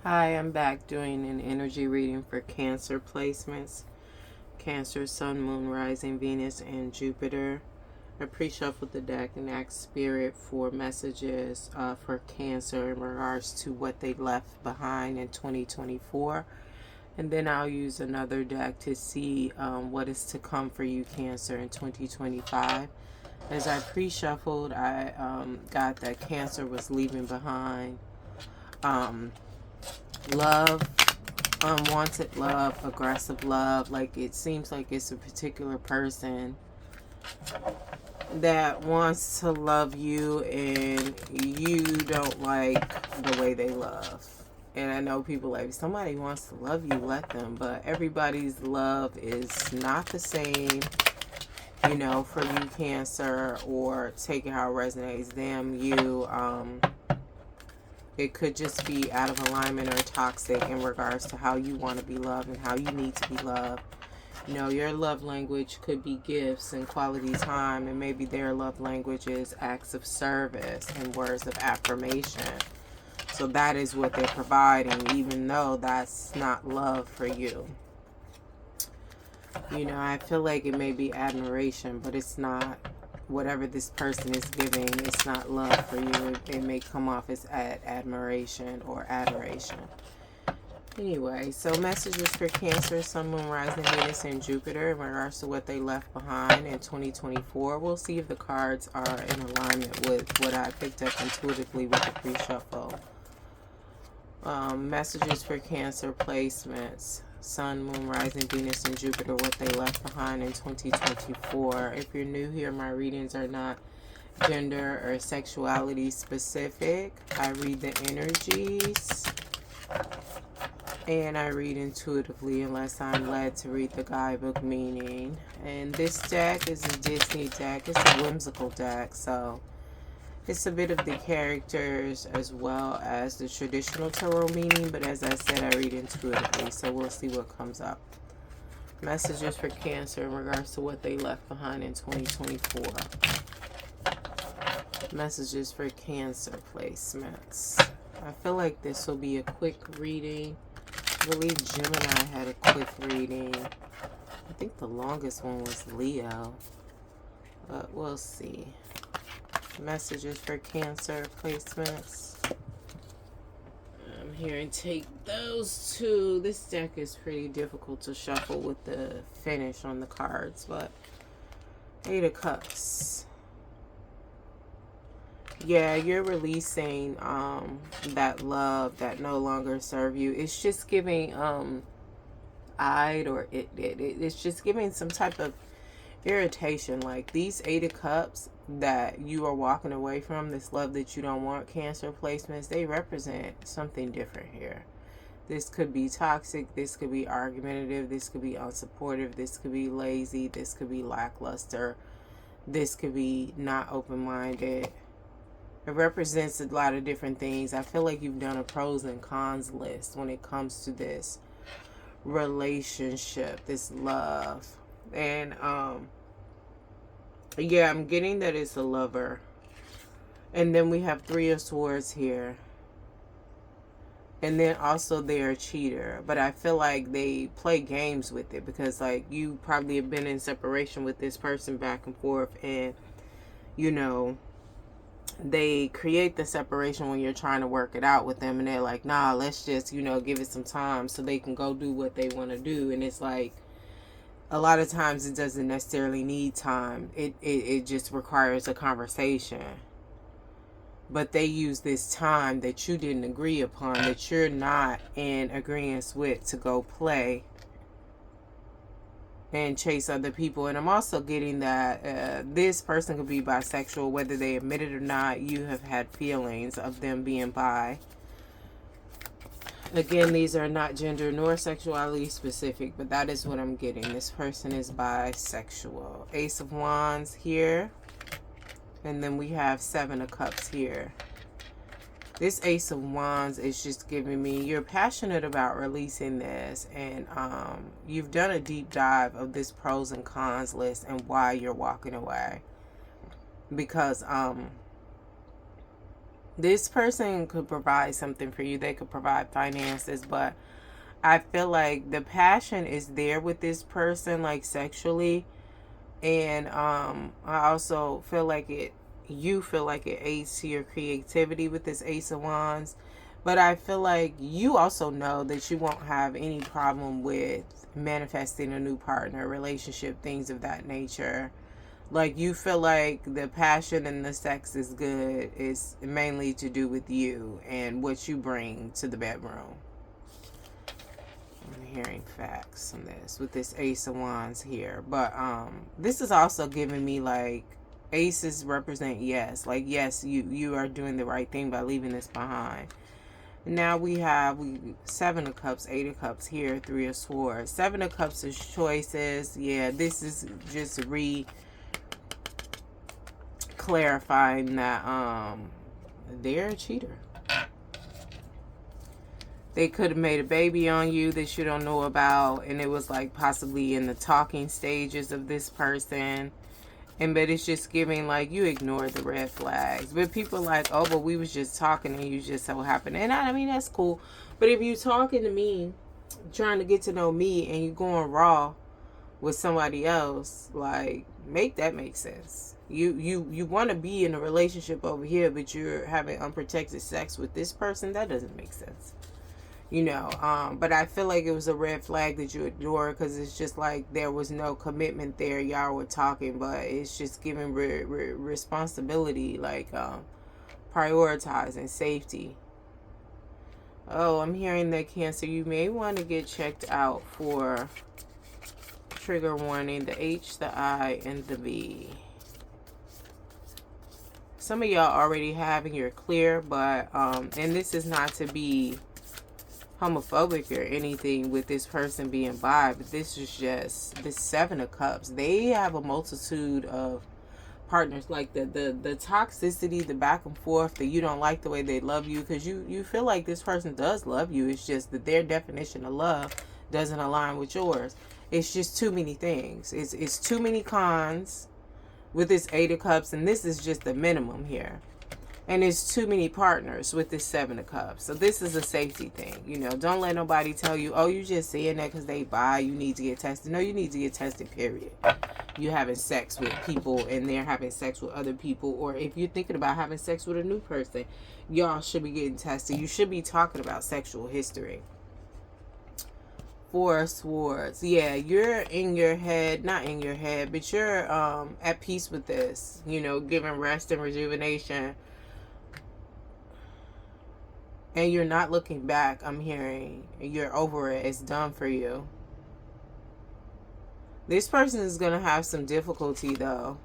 Hi, I'm back doing an energy reading for Cancer placements. Cancer, Sun, Moon, Rising, Venus, and Jupiter. I pre-shuffled the deck and asked Spirit for messages for Cancer in regards to what they left behind in 2024. And then I'll use another deck to see what is to come for you, Cancer, in 2025. As I pre-shuffled, I got that Cancer was leaving behind love, unwanted love, aggressive love. Like, it seems like it's a particular person that wants to love you and you don't like the way they love. And I know people like, if somebody wants to love you, let them. But everybody's love is not the same, for you, Cancer, or take it how it resonates. Them, you, it could just be out of alignment or toxic in regards to how you want to be loved and how you need to be loved. Your love language could be gifts and quality time, and maybe their love language is acts of service and words of affirmation. So that is what they're providing, even though that's not love for you. I feel like it may be admiration, but it's not. Whatever this person is giving, it's not love for you. It may come off as admiration or adoration. Anyway, so messages for Cancer, Sun, Moon, Rising, Venus, and Jupiter in regards to what they left behind in 2024. We'll see if the cards are in alignment with what I picked up intuitively with the pre-shuffle. Messages for Cancer placements. Sun, Moon, Rising, Venus, and Jupiter, what they left behind in 2024. If you're new here, my readings are not gender or sexuality specific. I read the energies and I read intuitively unless I'm led to read the guidebook meaning. And this deck is a Disney deck. It's a whimsical deck, so it's a bit of the characters as well as the traditional tarot meaning, but as I said, I read intuitively, so we'll see what comes up. Messages for Cancer in regards to what they left behind in 2024. Messages for Cancer placements. I feel like this will be a quick reading. I believe Gemini had a quick reading. I think the longest one was Leo, but we'll see. Messages for Cancer placements. I'm here and take those two. This deck is pretty difficult to shuffle with the finish on the cards, but Eight of Cups. Yeah, you're releasing that love that no longer serve you. It's just giving it's just giving some type of irritation. Like, these Eight of Cups that you are walking away from, this love that you don't want, Cancer placements, they represent something different here. This could be toxic, this could be argumentative, this could be unsupportive, this could be lazy, this could be lackluster, this could be not open-minded. It represents a lot of different things. I feel like you've done a pros and cons list when it comes to this relationship, this love. And yeah, I'm getting that it's a lover. And then we have Three of Swords here. And then also they're a cheater. But I feel like they play games with it, because like, you probably have been in separation with this person back and forth, and they create the separation when you're trying to work it out with them, and they're like, nah, let's just give it some time so they can go do what they want to do. And it's like, a lot of times it doesn't necessarily need time. It just requires a conversation. But they use this time that you didn't agree upon, that you're not in agreement with, to go play and chase other people. And I'm also getting that this person could be bisexual, whether they admit it or not. You have had feelings of them being bi. Again, these are not gender nor sexuality specific, but that is what I'm getting. This person is bisexual. Ace of Wands here. And then we have Seven of Cups here. This Ace of Wands is just giving me, you're passionate about releasing this, and you've done a deep dive of this pros and cons list and why you're walking away. Because This person could provide something for you. They could provide finances, but I feel like the passion is there with this person, like sexually. And I also feel like you feel like it aids to your creativity with this Ace of Wands. But I feel like you also know that you won't have any problem with manifesting a new partner, relationship, things of that nature. Like, you feel like the passion and the sex is good. It's mainly to do with you and what you bring to the bedroom. I'm hearing facts on this with this Ace of Wands here. But this is also giving me like aces represent yes. Like, yes, you are doing the right thing by leaving this behind. Now we have Seven of Cups, Eight of Cups here, Three of Swords. Seven of Cups is choices. Yeah, this is just clarifying that they're a cheater. They could have made a baby on you that you don't know about, and it was like possibly in the talking stages of this person. But it's just giving like you ignored the red flags. But people are like, oh, but we was just talking and you just so happened. And I mean, that's cool. But if you talking to me, trying to get to know me, and you going raw with somebody else, like, make that make sense. You want to be in a relationship over here, but you're having unprotected sex with this person. That doesn't make sense. You know, but I feel like it was a red flag that you ignored, because it's just like there was no commitment there. Y'all were talking, but it's just giving responsibility, like prioritizing safety. Oh, I'm hearing that, Cancer, you may want to get checked out for trigger warning, the H, the I, and the V. Some of y'all already have and you're clear, but and this is not to be homophobic or anything with this person being bi, but this is just this Seven of Cups. They have a multitude of partners, like the toxicity, the back and forth, that you don't like the way they love you, because you feel like this person does love you. It's just that their definition of love doesn't align with yours. It's just too many things. It's too many cons with this Eight of Cups, and this is just the minimum here. And it's too many partners with this Seven of Cups. So this is a safety thing. You know, don't let nobody tell you, oh, you just saying that because they bi, you need to get tested. No, you need to get tested, period. You having sex with people and they're having sex with other people. Or if you're thinking about having sex with a new person, y'all should be getting tested. You should be talking about sexual history. Four of Swords. Yeah, you're in your head, not in your head, but you're at peace with this. You know, giving rest and rejuvenation. And you're not looking back, I'm hearing. You're over it. It's done for you. This person is going to have some difficulty, though.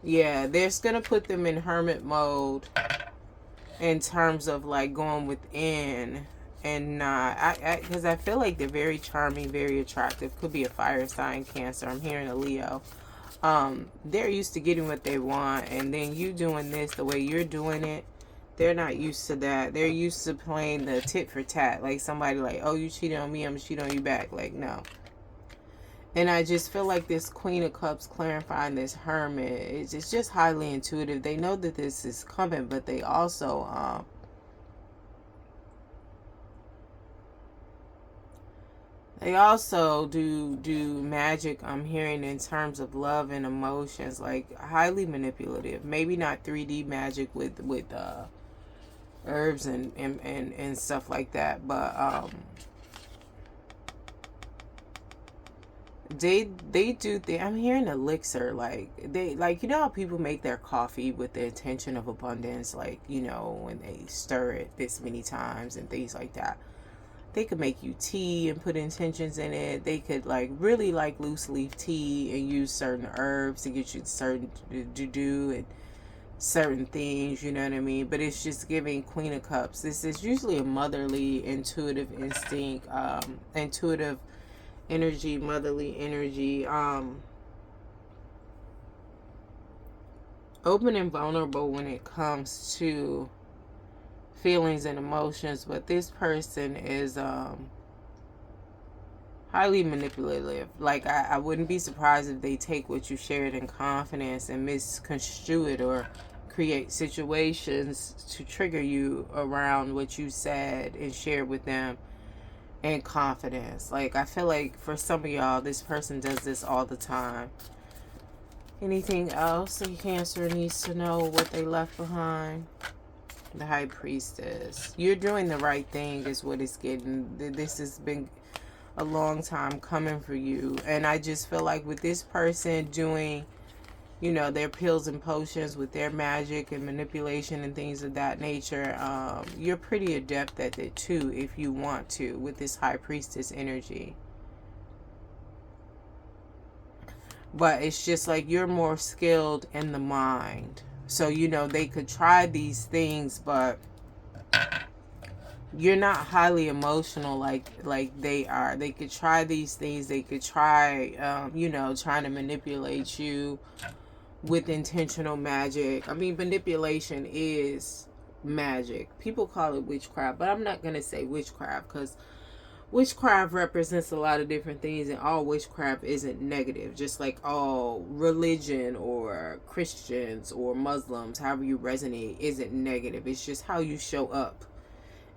Yeah, there's going to put them in hermit mode in terms of, like, going within and not. Because I feel like they're very charming, very attractive. Could be a fire sign, Cancer. I'm hearing a Leo. They're used to getting what they want, and then you doing this the way you're doing it, they're not used to that. They're used to playing the tit for tat, like somebody like, oh, you cheated on me, I'm gonna cheat on you back. Like, no. And I just feel like this Queen of Cups clarifying this Hermit, it's just highly intuitive. They know that this is coming, but they also do magic, I'm hearing, in terms of love and emotions, like highly manipulative. Maybe not 3D magic with herbs and stuff like that, but they do I'm hearing elixir, like they, like, you know how people make their coffee with the intention of abundance, like, you know, when they stir it this many times and things like that. They could make you tea and put intentions in it. They could, like, really like loose leaf tea and use certain herbs to get you certain to do and certain things, you know what I mean? But it's just giving Queen of Cups. This is usually a motherly, intuitive instinct, intuitive energy, motherly energy, open and vulnerable when it comes to feelings and emotions. But this person is highly manipulative. Like, I wouldn't be surprised if they take what you shared in confidence and misconstrue it, or create situations to trigger you around what you said and shared with them in confidence. Like, I feel like for some of y'all, this person does this all the time. Anything else the Cancer needs to know what they left behind? The High Priestess. You're doing the right thing is what it's getting. This has been a long time coming for you. And I just feel like with this person doing, you know, their pills and potions with their magic and manipulation and things of that nature, you're pretty adept at it too if you want to, with this High Priestess energy. But it's just like you're more skilled in the mind. So, you know, they could try these things, but you're not highly emotional like they are. They could try these things. They could try, you know, trying to manipulate you with intentional magic. I mean, manipulation is magic. People call it witchcraft, but I'm not going to say witchcraft, because witchcraft represents a lot of different things, and all witchcraft isn't negative. Just like all religion or Christians or Muslims, however you resonate, isn't negative. It's just how you show up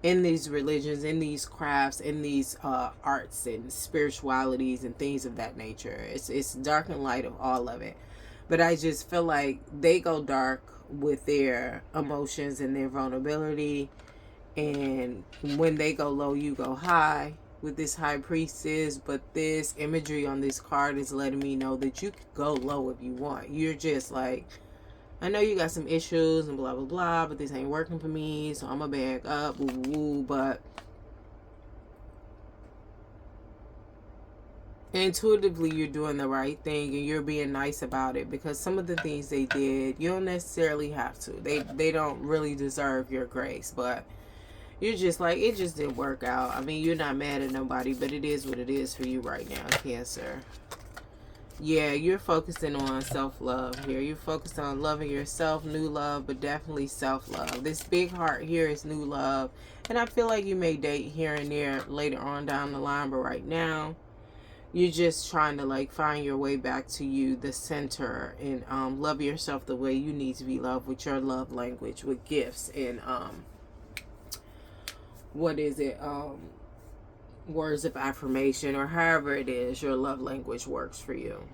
in these religions, in these crafts, in these arts and spiritualities and things of that nature. It's dark and light of all of it. But I just feel like they go dark with their emotions and their vulnerability. And when they go low, you go high with this High Priestess. But this imagery on this card is letting me know that you can go low if you want. You're just like, I know you got some issues and blah, blah, blah, but this ain't working for me, so I'm going to back up, woo, woo, but intuitively you're doing the right thing and you're being nice about it, because some of the things they did, you don't necessarily have to. They don't really deserve your grace, but you're just like, it just didn't work out. I mean, you're not mad at nobody, but it is what it is for you right now, Cancer. Yeah, you're focusing on self-love here. You're focused on loving yourself, new love, but definitely self-love. This big heart here is new love. And I feel like you may date here and there later on down the line, but right now, you're just trying to like find your way back to you, the center, and love yourself the way you need to be loved with your love language, with gifts and what is it? Words of affirmation, or however it is your love language works for you.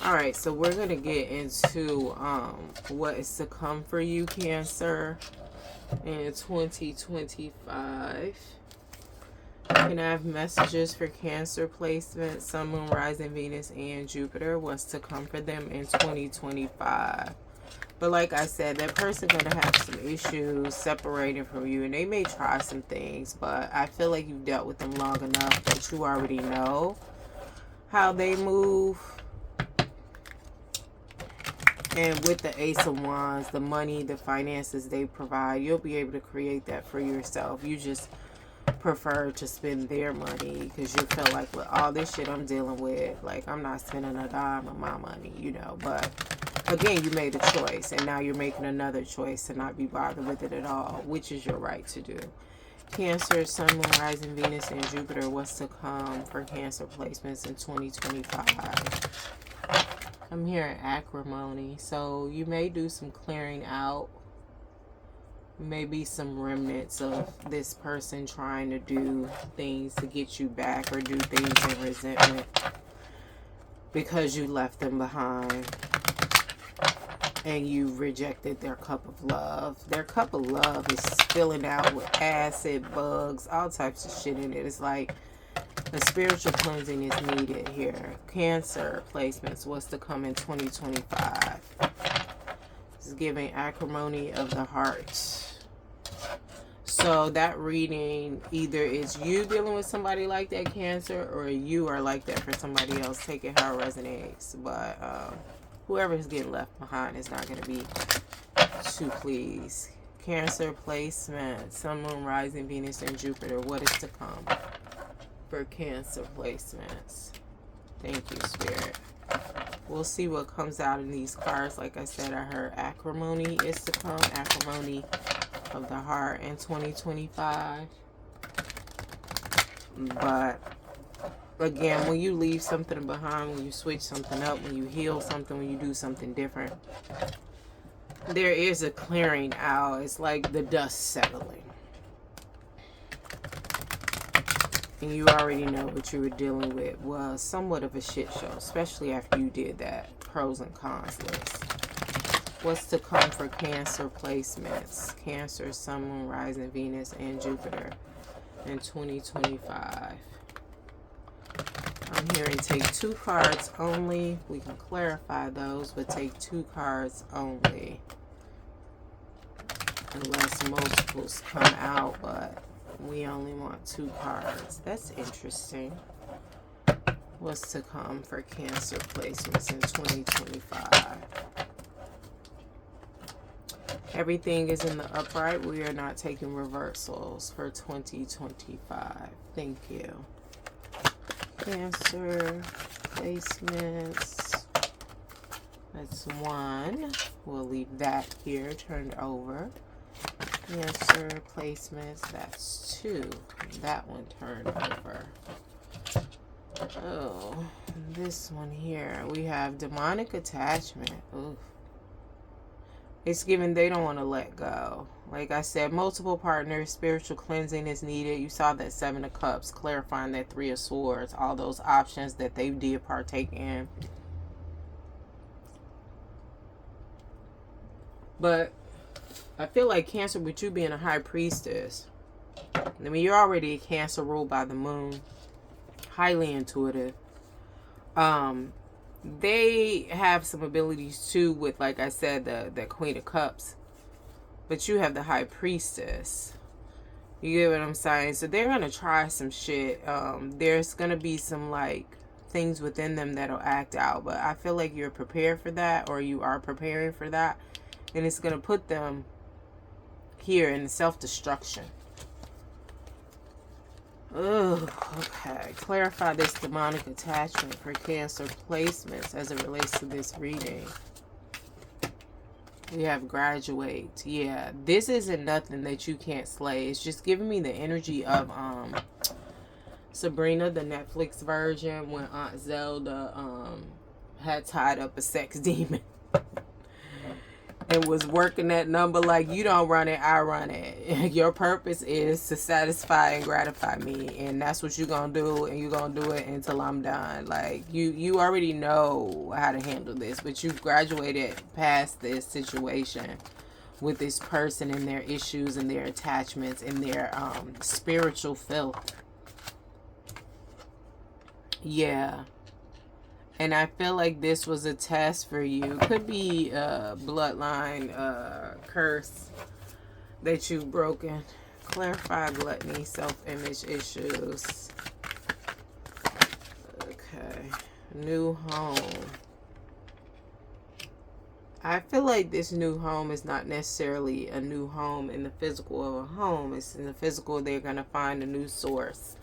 All right, so we're going to get into what is to come for you, Cancer, in 2025. Can I have messages for Cancer placement, Sun, Moon, Rising, Venus, and Jupiter? What's to come for them in 2025? But like I said, that person going to have some issues separating from you, and they may try some things, but I feel like you've dealt with them long enough that you already know how they move. And with the Ace of Wands, the money, the finances they provide, you'll be able to create that for yourself. You just prefer to spend their money because you feel like, with all this shit I'm dealing with, like, I'm not spending a dime of my money, you know. But again, you made a choice, and now you're making another choice to not be bothered with it at all, which is your right to do. Cancer, Sun, Moon, Rising, Venus, and Jupiter. What's to come for Cancer placements in 2025? I'm hearing acrimony, so you may do some clearing out. Maybe some remnants of this person trying to do things to get you back, or do things in resentment because you left them behind and you rejected their cup of love. Their cup of love is filling out with acid, bugs, all types of shit in it. It's like a spiritual cleansing is needed here. Cancer placements, what's to come in 2025? This is giving acrimony of the heart. So that reading, either it's you dealing with somebody like that, Cancer, or you are like that for somebody else. Take it how it resonates. But whoever's getting left behind is not going to be too pleased. Cancer placement, Sun, Moon, Rising, Venus, and Jupiter. What is to come for Cancer placements? Thank you, Spirit. We'll see what comes out in these cards. Like I said, I heard acrimony is to come. Acrimony of the heart in 2025. But again, when you leave something behind, when you switch something up, when you heal something, when you do something different, there is a clearing out. It's like the dust settling. And you already know what you were dealing with was somewhat of a shit show, especially after you did that pros and cons list. What's to come for Cancer placements? Cancer, Sun, Moon, Rising, Venus, and Jupiter in 2025. I'm hearing take 2 cards only. We can clarify those, but take 2 cards only. Unless multiples come out, but we only want 2 cards. That's interesting. What's to come for Cancer placements in 2025? Everything is in the upright. We are not taking reversals for 2025. Thank you. Cancer placements. That's 1. We'll leave that here turned over. Cancer placements. That's 2. That one turned over. Oh, this one here. We have demonic attachment. Oof. It's given they don't want to let go. Like I said, multiple partners, spiritual cleansing is needed. You saw that 7 of Cups, clarifying that 3 of Swords, all those options that they did partake in. But I feel like Cancer, with you being a high priestess, I mean, you're already a Cancer ruled by the moon, highly intuitive. They have some abilities too with, like I said, the Queen of Cups. But you have the High Priestess. You get what I'm saying? So they're going to try some shit. There's going to be some, like, things within them that'll act out. But I feel like you're prepared for that, or you are preparing for that. And it's going to put them here in self-destruction. Oh, okay. Clarify this demonic attachment for Cancer placements as it relates to this reading. We have graduate. Yeah, this isn't nothing that you can't slay. It's just giving me the energy of Sabrina, the Netflix version, when Aunt Zelda had tied up a sex demon. And was working that number like, you don't run it, I run it. Your purpose is to satisfy and gratify me, and that's what you're gonna do, and you're gonna do it until I'm done. Like, you already know how to handle this, but you've graduated past this situation with this person and their issues and their attachments and their spiritual filth. Yeah. And I feel like this was a test for you. Could be a bloodline curse that you've broken. Clarify gluttony, self-image issues. Okay. New home. I feel like this new home is not necessarily a new home in the physical of a home. It's in the physical, they're going to find a new source,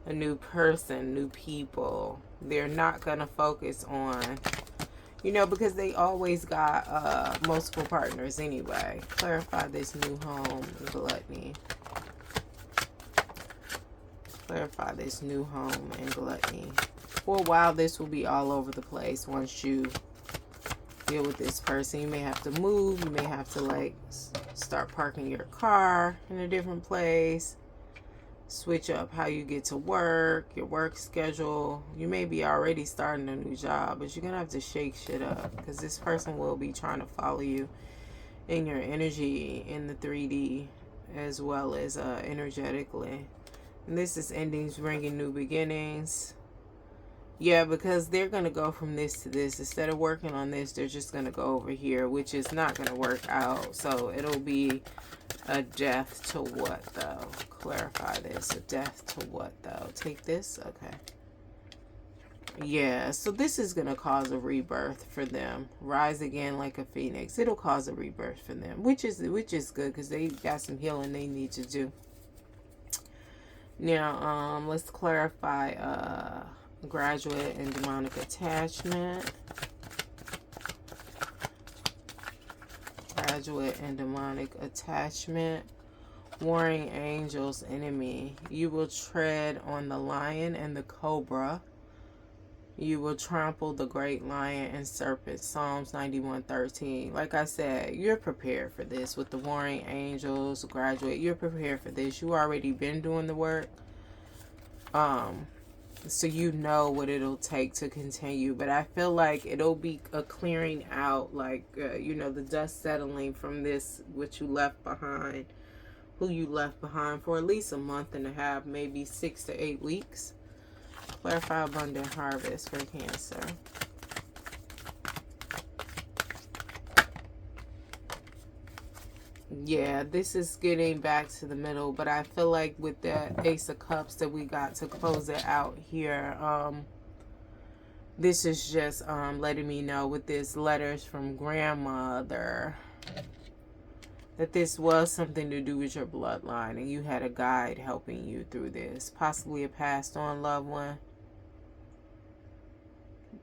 a new person, new people. They're not going to focus on, you know, because they always got multiple partners anyway. Clarify this new home, gluttony. Clarify this new home and gluttony. For a while, this will be all over the place once you deal with this person. You may have to move. You may have to, like, start parking your car in a different place. Switch up how you get to work, your work schedule. You may be already starting a new job, but you're going to have to shake shit up because this person will be trying to follow you in your energy in the 3D as well as energetically. And this is endings bringing new beginnings. Yeah, because they're going to go from this to this. Instead of working on this, they're just going to go over here, which is not going to work out. So it'll be a death to what, though? Clarify this. A death to what, though? Take this? Okay. Yeah, so this is going to cause a rebirth for them. Rise again like a phoenix. It'll cause a rebirth for them, which is good because they got some healing they need to do. Now, let's clarify graduate and demonic attachment. Graduate and demonic attachment. Warring angels, enemy. You will tread on the lion and the cobra. You will trample the great lion and serpent. Psalms 91:13. Like I said, you're prepared for this with the warring angels, graduate. You're prepared for this. You already been doing the work. So you know what it'll take to continue. But I feel like it'll be a clearing out, like, the dust settling from this, what you left behind, who you left behind for at least a month and a half, maybe 6 to 8 weeks. Clarify abundant harvest for Cancer. Yeah, this is getting back to the middle, but I feel like with the Ace of Cups that we got to close it out here, this is just letting me know with this letters from grandmother that this was something to do with your bloodline and you had a guide helping you through this. Possibly a passed on loved one.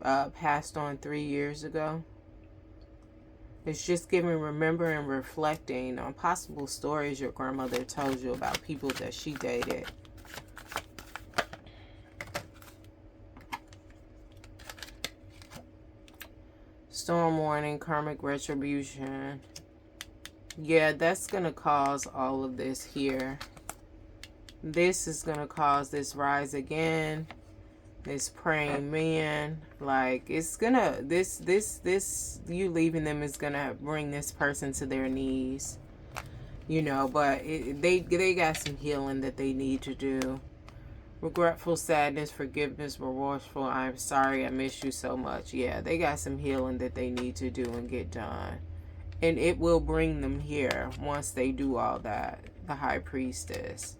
Passed on 3 years ago. It's just giving, remembering, reflecting on possible stories your grandmother told you about people that she dated. Storm warning, karmic retribution. Yeah, that's going to cause all of this here. This is going to cause this rise again. This praying man, like, it's gonna, this you leaving them is gonna bring this person to their knees, but they got some healing that they need to do. Regretful, sadness, forgiveness, remorseful, I'm sorry, I miss you so much. Yeah, they got some healing that they need to do and get done, and it will bring them here once they do all that. The High Priestess.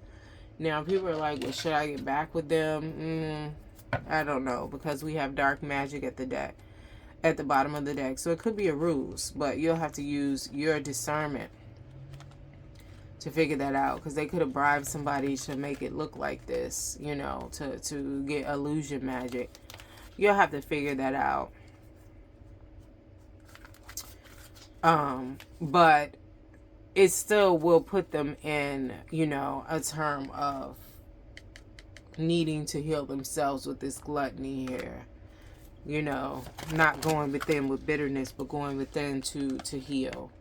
Now people are like, well, should I get back with them? I don't know, because we have dark magic at the deck, at the bottom of the deck. So it could be a ruse, but you'll have to use your discernment to figure that out, because they could have bribed somebody to make it look like this, to get illusion magic. You'll have to figure that out. But it still will put them in, a term of needing to heal themselves with this gluttony here. Not going within with bitterness, but going within to heal.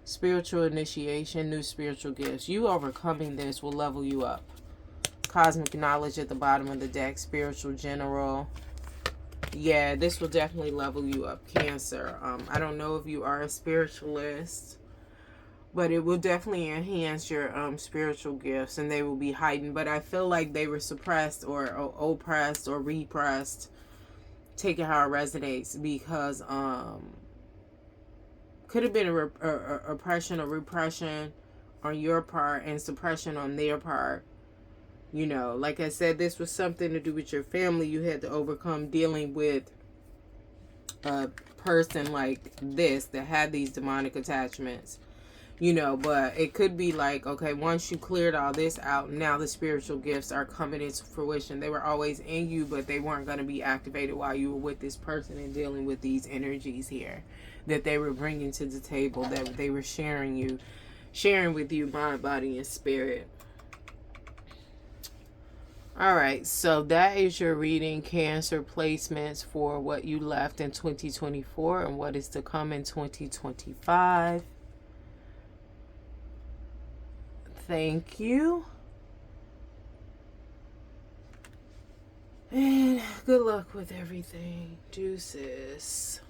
Spiritual initiation, new spiritual gifts. You overcoming this will level you up. Cosmic knowledge at the bottom of the deck, spiritual general. Yeah, this will definitely level you up, Cancer. I don't know if you are a spiritualist, but it will definitely enhance your spiritual gifts, and they will be heightened. But I feel like they were suppressed or oppressed or repressed. Take it how it resonates, because could have been a oppression or repression on your part and suppression on their part. Like I said, this was something to do with your family. You had to overcome dealing with a person like this that had these demonic attachments. But it could be like, okay, once you cleared all this out, now the spiritual gifts are coming into fruition. They were always in you, but they weren't going to be activated while you were with this person and dealing with these energies here that they were bringing to the table, that they were sharing with you, mind, body, and spirit. All right, so that is your reading, Cancer, placements for what you left in 2024 and what is to come in 2025. Thank you. And good luck with everything. Deuces.